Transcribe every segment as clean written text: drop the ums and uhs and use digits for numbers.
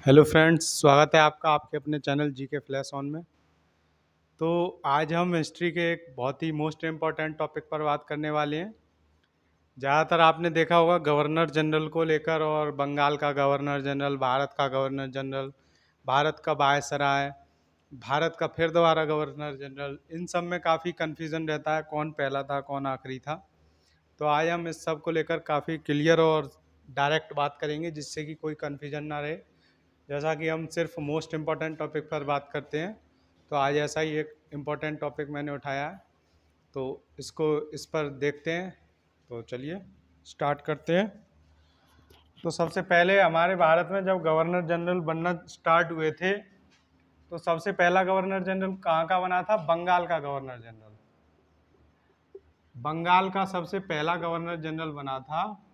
Hello friends, स्वागत है आपका आपके अपने चैनल जी के फ्लैश ऑन में। तो आज हम हिस्ट्री के एक बहुत ही मोस्ट इम्पॉर्टेंट टॉपिक पर बात करने वाले हैं। ज़्यादातर आपने देखा होगा गवर्नर जनरल को लेकर, और बंगाल का गवर्नर जनरल, भारत का गवर्नर जनरल, भारत का वायसराय, भारत का फिर दोबारा गवर्नर जनरल, इन सब में काफ़ी कन्फ्यूज़न रहता है कौन पहला था कौन आखिरी था। तो आज हम इस सब को लेकर काफ़ी क्लियर और डायरेक्ट बात करेंगे जिससे कि कोई कन्फ्यूजन ना रहे। जैसा कि हम सिर्फ मोस्ट इम्पॉर्टेंट टॉपिक पर बात करते हैं, तो आज ऐसा ही एक इम्पॉर्टेंट टॉपिक मैंने उठाया है, तो इस पर देखते हैं। तो चलिए स्टार्ट करते हैं। तो सबसे पहले हमारे भारत में जब गवर्नर जनरल बनना स्टार्ट हुए थे, तो सबसे पहला गवर्नर जनरल कहाँ का बना था? बंगाल का गवर्नर जनरल। बंगाल का सबसे पहला गवर्नर जनरल बना था,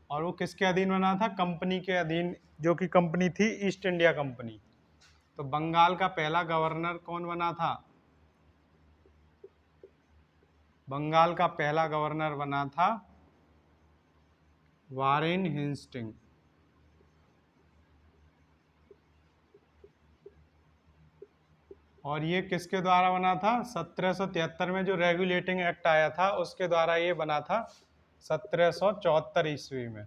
और वो किसके अधीन बना था? कंपनी के अधीन, जो कि कंपनी थी ईस्ट इंडिया कंपनी। तो बंगाल का पहला गवर्नर कौन बना था? बंगाल का पहला गवर्नर बना था वारेन हेस्टिंग। और ये किसके द्वारा बना था? 1773 में जो रेगुलेटिंग एक्ट आया था उसके द्वारा ये बना था, 1774 ईस्वी में।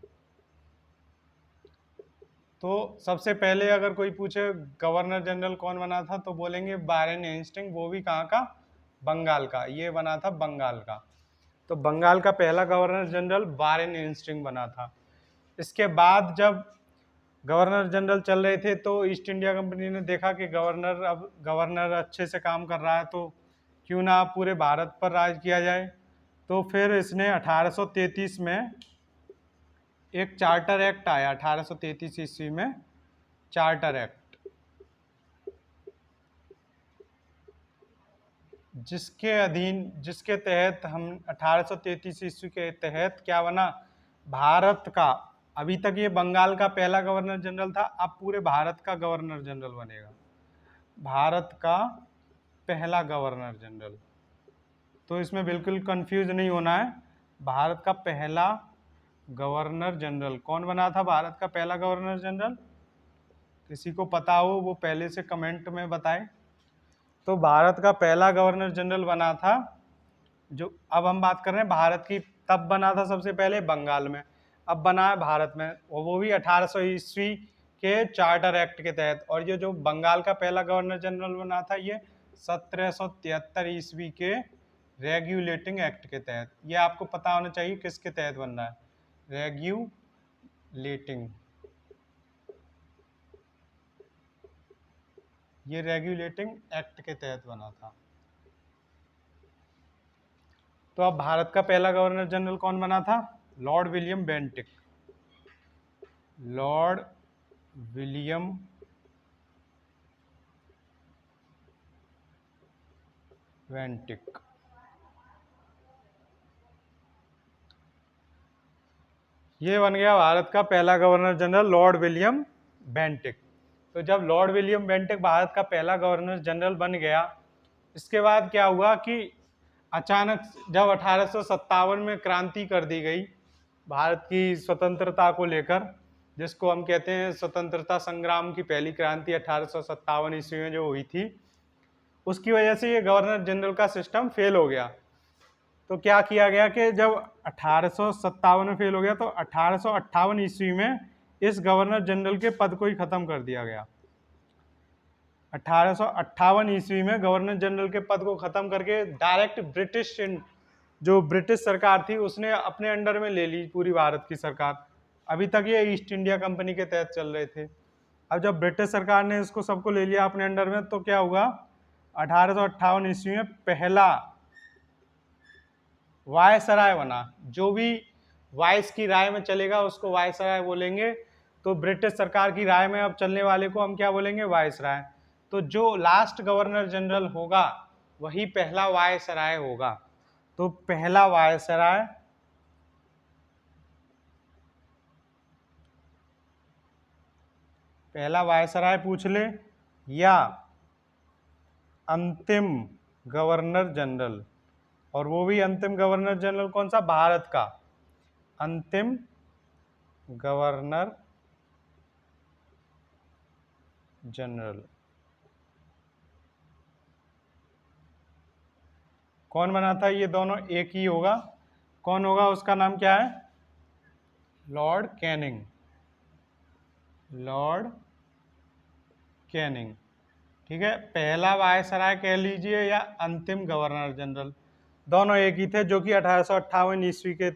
तो सबसे पहले अगर कोई पूछे गवर्नर जनरल कौन बना था, तो बोलेंगे वारेन हेस्टिंग। वो भी कहाँ का? बंगाल का। ये बना था बंगाल का। तो बंगाल का पहला गवर्नर जनरल वारेन हेस्टिंग बना था। इसके बाद जब गवर्नर जनरल चल रहे थे, तो ईस्ट इंडिया कंपनी ने देखा कि गवर्नर अच्छे से काम कर रहा है, तो क्यों ना पूरे भारत पर राज किया जाए। तो फिर इसने 1833 में एक चार्टर एक्ट आया, 1833 ईस्वी में चार्टर एक्ट, जिसके तहत हम 1833 ईस्वी के तहत क्या बना? भारत का, अभी तक ये बंगाल का पहला गवर्नर जनरल था, अब पूरे भारत का गवर्नर जनरल बनेगा, भारत का पहला गवर्नर जनरल। तो इसमें बिल्कुल कंफ्यूज नहीं होना है। भारत का पहला गवर्नर जनरल कौन बना था? भारत का पहला गवर्नर जनरल किसी को पता हो वो पहले से कमेंट में बताए। तो भारत का पहला गवर्नर जनरल बना था, जो अब हम बात कर रहे हैं भारत की, तब बना था सबसे पहले बंगाल में, अब बना है भारत में, और वो भी 1800 ईस्वी के चार्टर एक्ट के तहत। और ये जो बंगाल का पहला गवर्नर जनरल बना था, ये 1773 ईस्वी के रेगुलेटिंग एक्ट के तहत। ये आपको पता होना चाहिए किसके तहत बन रहा है, रेगुलेटिंग, ये रेगुलेटिंग एक्ट के तहत बना था। तो अब भारत का पहला गवर्नर जनरल कौन बना था? Lord William Bentinck. Lord William Bentinck. ये बन गया भारत का पहला governor general, Lord William Bentinck. तो जब लॉर्ड विलियम बेंटिक भारत का पहला गवर्नर जनरल बन गया, इसके बाद क्या हुआ कि अचानक जब 1857 में क्रांति कर दी गई भारत की स्वतंत्रता को लेकर, जिसको हम कहते हैं स्वतंत्रता संग्राम की पहली क्रांति 1857 ईस्वी में जो हुई थी, उसकी वजह से ये गवर्नर जनरल का सिस्टम फेल हो गया। तो क्या किया गया कि जब 1857 में फेल हो गया, तो 1858 ईस्वी में इस गवर्नर जनरल के पद को ही खत्म कर दिया गया। 1858 ईस्वी में गवर्नर जनरल के पद को खत्म करके डायरेक्ट जो ब्रिटिश सरकार थी उसने अपने अंडर में ले ली पूरी भारत की सरकार। अभी तक ये ईस्ट इंडिया कंपनी के तहत चल रहे थे। अब जब ब्रिटिश सरकार ने इसको सबको ले लिया अपने अंडर में, तो क्या हुआ? 1858 ईस्वी में पहला वायसराय बना। जो भी वाइस की राय में चलेगा उसको वायसराय बोलेंगे। तो ब्रिटिश सरकार की राय में अब चलने वाले को हम क्या बोलेंगे? वायसराय। तो जो लास्ट गवर्नर जनरल होगा वही पहला वायसराय होगा। तो पहला वायसराय पूछ ले, या अंतिम गवर्नर जनरल। और वो भी अंतिम गवर्नर जनरल कौन सा? भारत का अंतिम गवर्नर जनरल। कौन बना था? ये दोनों एक ही होगा। कौन होगा? उसका नाम क्या है? Lord Canning. लॉर्ड कैनिंग, ठीक है। पहला वायसराय कह लीजिए या अंतिम गवर्नर जनरल, दोनों एक ही थे, जो कि 1858 ईस्वी के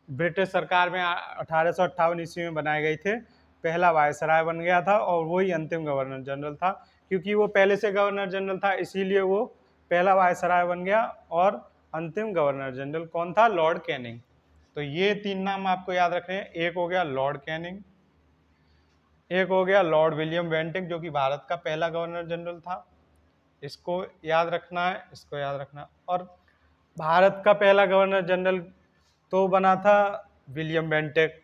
ब्रिटिश सरकार में 1858 ईस्वी में बनाए गए थे। पहला वायसराय बन गया था और वही अंतिम गवर्नर जनरल था। क्योंकि वो पहले से गवर्नर जनरल था, इसीलिए वो पहला वायसराय बन गया। और अंतिम गवर्नर जनरल कौन था? Lord Canning. तो ये तीन नाम आपको याद रखने हैं। एक हो गया लॉर्ड कैनिंग, एक हो गया लॉर्ड विलियम बेंटिक, जो कि भारत का पहला गवर्नर जनरल था। इसको याद रखना है, इसको याद रखना। और भारत का पहला गवर्नर जनरल तो बना था विलियम बेंटिक,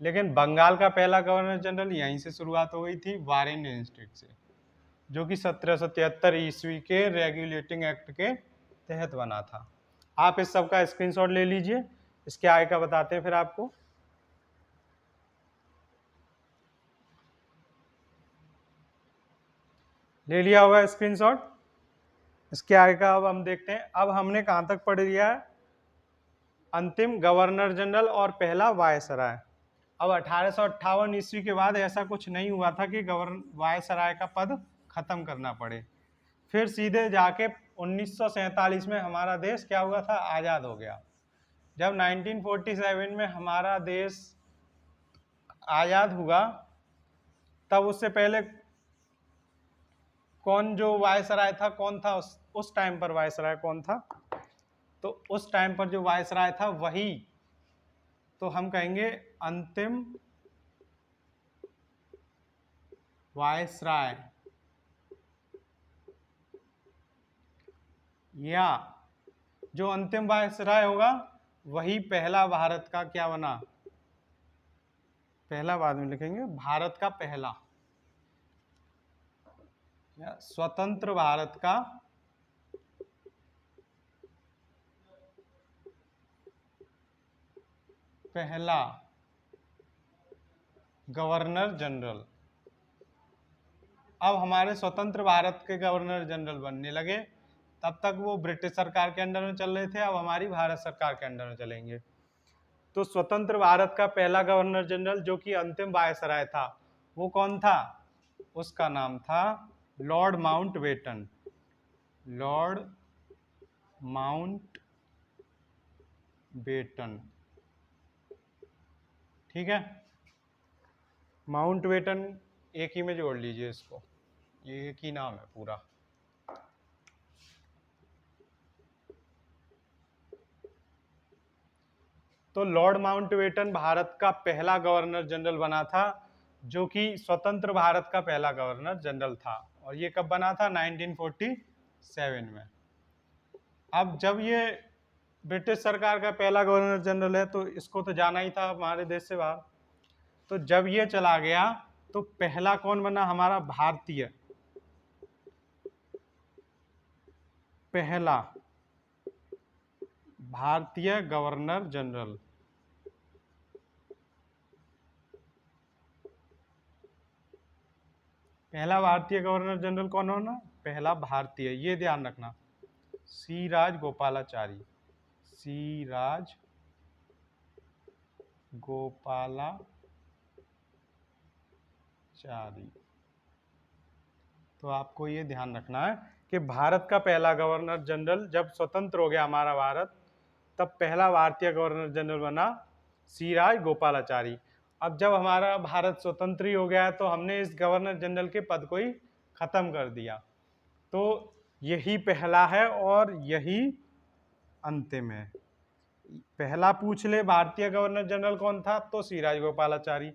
लेकिन बंगाल का पहला गवर्नर जनरल यहीं से शुरुआत हो गई थी, वारेन डिस्ट्रिक्ट से, जो कि 1773 ईस्वी के रेगुलेटिंग एक्ट के तहत बना था। आप इस सब का स्क्रीनशॉट ले लीजिए, इसके आगे का बताते हैं फिर आपको। ले लिया होगा स्क्रीनशॉट। इसके आगे का अब हम देखते हैं। अब हमने कहां तक पढ़ लिया है? अंतिम गवर्नर जनरल और पहला वायसराय। अब 1858 ईस्वी के बाद ऐसा कुछ नहीं हुआ था कि वायसराय का पद खत्म करना पड़े। फिर सीधे जाके 1947 में हमारा देश क्या हुआ था? आजाद हो गया। जब 1947 में हमारा देश आजाद हुआ, तब उससे पहले कौन जो वायसराय था, कौन था उस टाइम पर वायसराय कौन था? तो उस टाइम पर जो वायसराय था वही तो हम कहेंगे अंतिम वायसराय, या जो अंतिम वायसराय होगा वही पहला भारत का क्या बना? पहला बाद में लिखेंगे, भारत का पहला या स्वतंत्र भारत का पहला गवर्नर जनरल। अब हमारे स्वतंत्र भारत के गवर्नर जनरल बनने लगे, तब तक वो ब्रिटिश सरकार के अंडर में चल रहे थे, अब हमारी भारत सरकार के अंडर में चलेंगे। तो स्वतंत्र भारत का पहला गवर्नर जनरल जो कि अंतिम वायसराय था, वो कौन था? उसका नाम था लॉर्ड माउंटबेटन। लॉर्ड माउंटबेटन, ठीक है। माउंटबेटन एक ही में जोड़ लीजिए इसको, ये एक ही नाम है पूरा। तो लॉर्ड माउंटबेटन भारत का पहला गवर्नर जनरल बना था, जो कि स्वतंत्र भारत का पहला गवर्नर जनरल था। और ये कब बना था? 1947 में। अब जब ये ब्रिटिश सरकार का पहला गवर्नर जनरल है, तो इसको तो जाना ही था हमारे देश से बाहर। तो जब ये चला गया तो पहला कौन बना हमारा? भारतीय, पहला भारतीय गवर्नर जनरल। पहला भारतीय गवर्नर जनरल कौन होना? पहला भारतीय, ये ध्यान रखना, सी राज गोपालाचारी। सी राज गोपालाचारी। तो आपको ये ध्यान रखना है कि भारत का पहला गवर्नर जनरल जब स्वतंत्र हो गया हमारा भारत, तब पहला भारतीय गवर्नर जनरल बना सी राज गोपालाचारी। अब जब हमारा भारत स्वतंत्र ही हो गया है, तो हमने इस गवर्नर जनरल के पद को ही खत्म कर दिया। तो यही पहला है और यही अंतिम है। पहला पूछ ले भारतीय गवर्नर जनरल कौन था, तो सी राज गोपालाचारी।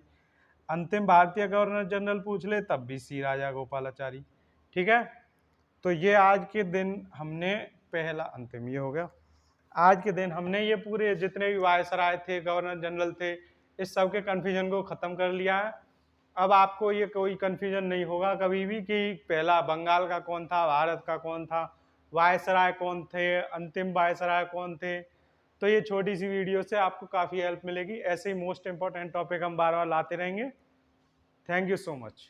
अंतिम भारतीय गवर्नर जनरल पूछ ले, तब भी सी राजा गोपालाचारी, ठीक है। तो ये आज के दिन हमने पहला अंतिम ये हो गया। आज के दिन हमने ये पूरे जितने भी वायसराय थे, गवर्नर जनरल थे, इस सब के कन्फ्यूजन को खत्म कर लिया है। अब आपको ये कोई कन्फ्यूजन नहीं होगा कभी भी कि पहला बंगाल का कौन था, भारत का कौन था, वायसराय कौन थे, अंतिम वायसराय कौन थे। तो ये छोटी सी वीडियो से आपको काफ़ी हेल्प मिलेगी। ऐसे ही मोस्ट इंपॉर्टेंट टॉपिक हम बार बार लाते रहेंगे। Thank you so much.